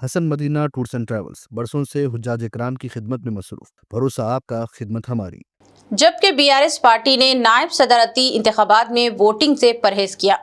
Hasan Madina tours and travels बरसों से हुज्जाज इकराम की खिदमत में मसरूफ। भरोसा आपका, खिदमत हमारी। जबकि बीआरएस पार्टी ने नायब सदरती इंतखाबात में वोटिंग से परहेज किया।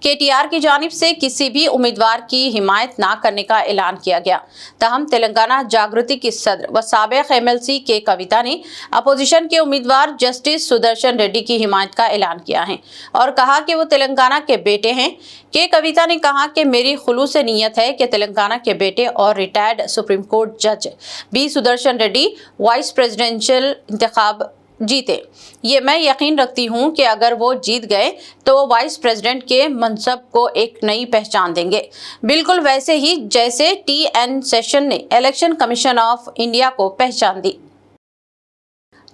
केटीआर की जानिब से किसी भी उम्मीदवार की हिमायत न करने का ऐलान किया गया। तहम तेलंगाना जागृति की सदर व साबिक एमएलसी के कविता ने अपोजिशन के उम्मीदवार जस्टिस सुदर्शन रेड्डी की हिमायत का ऐलान किया है और कहा कि वो तेलंगाना के बेटे हैं। के कविता ने कहा कि मेरी खुलूस नीयत है कि तेलंगाना के बेटे और रिटायर्ड सुप्रीम कोर्ट जज B Sudershan Reddy vice presidential इंतखाब जीते। ये मैं यकीन रखती हूँ कि अगर वो जीत गए तो वो वाइस प्रेसिडेंट के मनसब को एक नई पहचान देंगे, बिल्कुल वैसे ही जैसे टी.एन. सेशन ने इलेक्शन कमीशन ऑफ इंडिया को पहचान दी।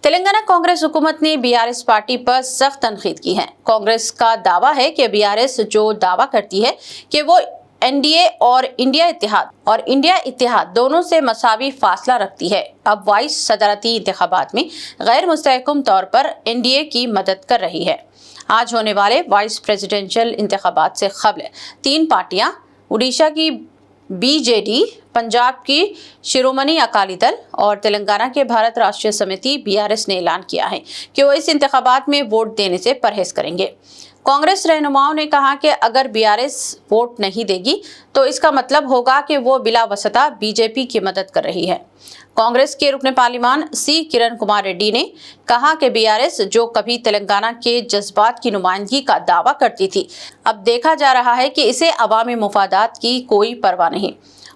तेलंगाना कांग्रेस हुकूमत ने बीआरएस पार्टी पर सख्त तनकीद की है। कांग्रेस का दावा है कि बीआरएस जो दावा करती है कि वो एनडीए और इंडिया इत्तेहाद दोनों से मसावी फासला रखती है, अब वाइस सदरती इंतखाबात में गैर मुस्तहकम तौर पर एनडीए की मदद कर रही है। आज होने वाले वाइस प्रेसिडेंशियल इंतखाबात से कबल 3 पार्टियां उड़ीसा की बीजेडी, पंजाब की शिरोमणि अकाली दल और तेलंगाना के भारत राष्ट्रीय समिति बीआरएस ने ऐलान किया है कि वो इस इंतखाबात में वोट देने से परहेज करेंगे। कांग्रेस रहनुमाओं ने कहा कि अगर बीआरएस वोट नहीं देगी तो इसका मतलब होगा कि वो बिला वसता बीजेपी की मदद कर रही है। कांग्रेस के रुकने पार्लिमान सी किरण कुमार रेड्डी ने कहा कि बीआरएस जो कभी तेलंगाना के जज्बात की नुमाइंदगी का दावा करती थी, अब देखा जा रहा है कि इसे अवामी मुफादात की कोई परवाह नहीं।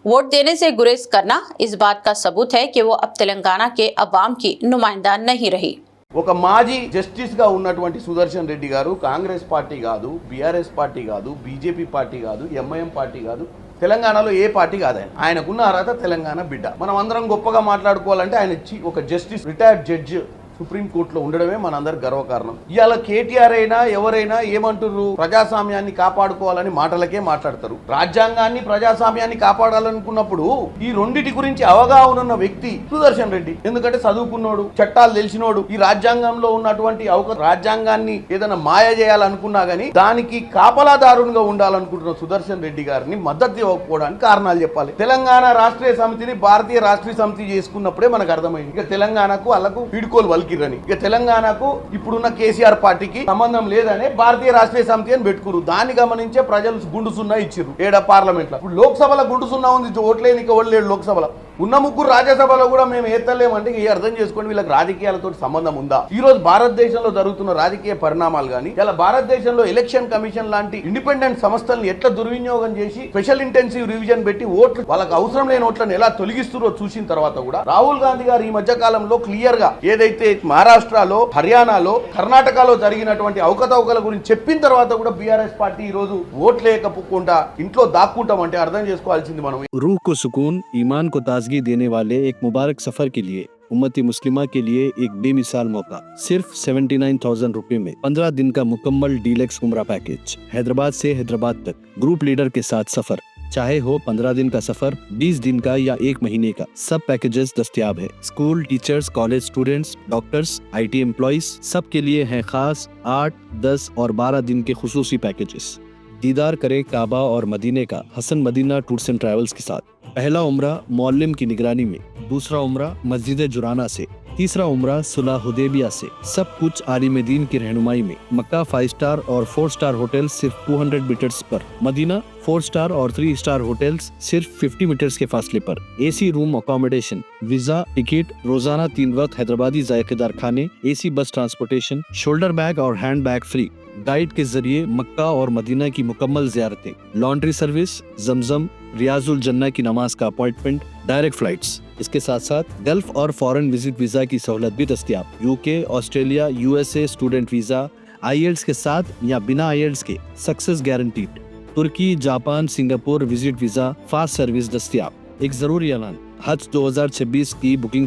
वोट देने से गुरेज करना इस बात का सबूत है कि वो अब तेलंगाना के अवाम की नुमाइंदा नहीं रही। ఒక మాజీ జస్టిస్ గా ఉన్నటువంటి సుదర్శన్ రెడ్డి గారు కాంగ్రెస్ పార్టీ కాదు, బీఆర్ఎస్ పార్టీ కాదు, బీజేపీ పార్టీ కాదు, ఎంఐఎం పార్టీ కాదు, తెలంగాణలో ఏ పార్టీ కాదు. ఆయనకున్న అర్హత తెలంగాణ బిడ్డ. మనం అందరం గొప్పగా మాట్లాడుకోవాలంటే ఆయన ఒక జస్టిస్, రిటైర్డ్ జడ్జ్ సుప్రీం కోర్టులో ఉండడమే మనందరి గర్వకారణం. ఇవాళ కేటీఆర్ అయినా ఎవరైనా ఏమంటారు, ప్రజాస్వామ్యాన్ని కాపాడుకోవాలని మాటలకే మాట్లాడతారు. రాజ్యాంగాన్ని, ప్రజాస్వామ్యాన్ని కాపాడాలనుకున్నప్పుడు ఈ రెండిటి గురించి అవగాహన ఉన్న వ్యక్తి సుదర్శన్ రెడ్డి. ఎందుకంటే చదువుకున్నోడు, చట్టాలు తెలిసినోడు. ఈ రాజ్యాంగంలో ఉన్నటువంటి రాజ్యాంగాన్ని ఏదైనా మాయ చేయాలనుకున్నా గానీ దానికి కాపలాదారునిగా ఉండాలనుకుంటున్న సుదర్శన్ రెడ్డి గారిని మద్దతు ఇవ్వకపోవడానికి కారణాలు చెప్పాలి. తెలంగాణ రాష్ట్రీయ సమితిని భారతీయ రాష్ట్రీయ సమితి చేసుకున్నప్పుడే మనకు అర్థమైంది ఇక తెలంగాణకు వాళ్ళకు వీడుకోలు వల్కిరని. ఇక తెలంగాణకు ఇప్పుడున్న కేసీఆర్ పార్టీకి సంబంధం లేదనే భారతీయ రాష్ట్రీయ సమితి అని పెట్టుకురు. దాన్ని గమనించే ప్రజలు గుండు సున్నా ఇచ్చిర్రు ఏడా పార్లమెంట్ లో. ఇప్పుడు లోక్సభలో గుండు సున్నా ఉంది, ఓట్లేనికి ఓడలేడు. లోక్సభలో ఉన్న 3 రాజ్యసభలో కూడా మేము ఏతలేమంటే ఇక అర్థం చేసుకోండి వీళ్ళకి రాజకీయాలతో సంబంధం ఉందా. ఈ రోజు భారతదేశంలో జరుగుతున్న రాజకీయ పరిణామాలు కానీ ఇలా భారతదేశంలో ఎలక్షన్ కమిషన్ లాంటి ఇండిపెండెంట్ సంస్థలను ఎట్లా దుర్వినియోగం చేసి స్పెషల్ ఇంటెన్సివ్ రివిజన్ పెట్టి ఓట్లు వాళ్ళకి అవసరం లేని ఓట్లను ఎలా తొలగిస్తున్నారో చూసిన తర్వాత కూడా రాహుల్ గాంధీ గారు ఈ మధ్య కాలంలో క్లియర్ గా ఏదైతే మహారాష్ట్రలో, హర్యానాలో, కర్ణాటకలో జరిగినటువంటి అవకతవకల గురించి చెప్పిన తర్వాత కూడా బీఆర్ఎస్ పార్టీ ఈ రోజు ఓట్లు లేకపోకుండా ఇంట్లో దాక్కుంటామంటే అర్థం చేసుకోవాల్సింది మనం. रूह को सुकून, ईमान को ताजगी देने वाले एक मुबारक सफर के लिए उम्मती मुस्लिमा के लिए एक बेमिसाल मौका। सिर्फ 79,000 रुपए में 15 दिन का मुकम्मल डीलक्स उम्रा पैकेज। हैदराबाद से हैदराबाद तक ग्रुप लीडर के साथ सफर, चाहे हो 15 दिन का सफर, 20 दिन का या 1 महीने का, सब पैकेजेस दस्तयाब है। School teachers, college students, doctors, IT employees, सब के लिए हैं खास 8, 10 और 12 दिन के खुसूसी पैकेजेस। दीदार करें काबा और मदीने का Hasan Madina tours and travels के साथ। पहला उम्रा मौल्लिम की निगरानी में, दूसरा उम्रा मस्जिद जुराना से, तीसरा उम्रा सुलह हुदैबिया से। सब कुछ आलिम दीन की रहनुमाई में। मक्का 5 स्टार और 4 स्टार होटल सिर्फ 200 मीटर्स पर। मदीना 4 स्टार और 3 स्टार होटल्स सिर्फ 50 मीटर्स के फासले पर। AC room accommodation, visa, ticket, रोजाना 3 वक्त हैदराबादी जायकेदार खाने, AC बस ट्रांसपोर्टेशन, शोल्डर बैग और हैंड बैग फ्री। गाइड के जरिए मक्का और मदीना की मुकम्मल ज़ियारतें, लॉन्ड्री सर्विस, जमजम, रियाजुल जन्ना की नमाज का अपॉइंटमेंट, डायरेक्ट फ्लाइट्स। इसके साथ साथ गल्फ और फॉरेन विजिट वीजा की सहूलत भी दस्तयाब। UK, Australia, USA student visa, IELTS के साथ या बिना IELTS के सक्सेस गारंटीड। तुर्की, Japan, Singapore visit visa, fast service दस्तयाब। एक जरूरी ऐलान, हज 2026 की बुकिंग